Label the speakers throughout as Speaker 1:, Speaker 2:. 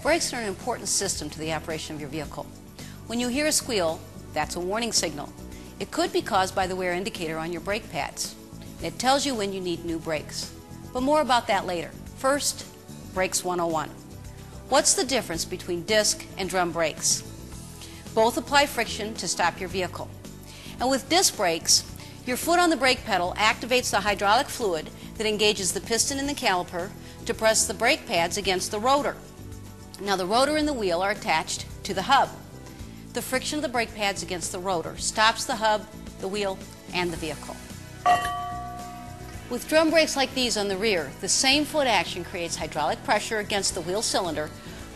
Speaker 1: Brakes are an important system to the operation of your vehicle. When you hear a squeal, that's a warning signal. It could be caused by the wear indicator on your brake pads. It tells you when you need new brakes. But more about that later. First, Brakes 101. What's the difference between disc and drum brakes? Both apply friction to stop your vehicle. And with disc brakes, your foot on the brake pedal activates the hydraulic fluid that engages the piston in the caliper to press the brake pads against the rotor. Now the rotor and the wheel are attached to the hub. The friction of the brake pads against the rotor stops the hub, the wheel, and the vehicle. With drum brakes like these on the rear, the same foot action creates hydraulic pressure against the wheel cylinder,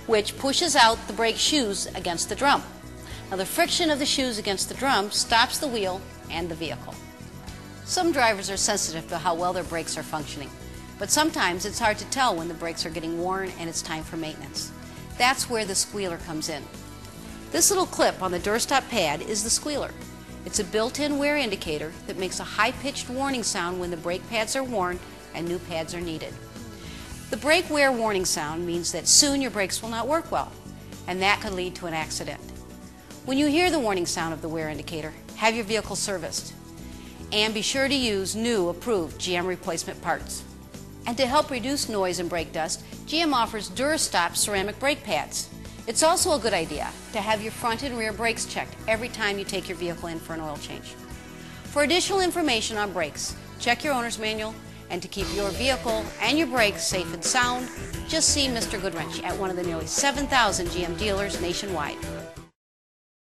Speaker 1: which pushes out the brake shoes against the drum. Now the friction of the shoes against the drum stops the wheel and the vehicle. Some drivers are sensitive to how well their brakes are functioning, but sometimes it's hard to tell when the brakes are getting worn and it's time for maintenance. That's where the squealer comes in. This little clip on the doorstop pad is the squealer. It's a built-in wear indicator that makes a high-pitched warning sound when the brake pads are worn and new pads are needed. The brake wear warning sound means that soon your brakes will not work well, and that could lead to an accident. When you hear the warning sound of the wear indicator, have your vehicle serviced. And be sure to use new approved GM replacement parts. And to help reduce noise and brake dust, GM offers Durastop ceramic brake pads. It's also a good idea to have your front and rear brakes checked every time you take your vehicle in for an oil change. For additional information on brakes, check your owner's manual, and to keep your vehicle and your brakes safe and sound, just see Mr. Goodwrench at one of the nearly 7,000 GM dealers nationwide.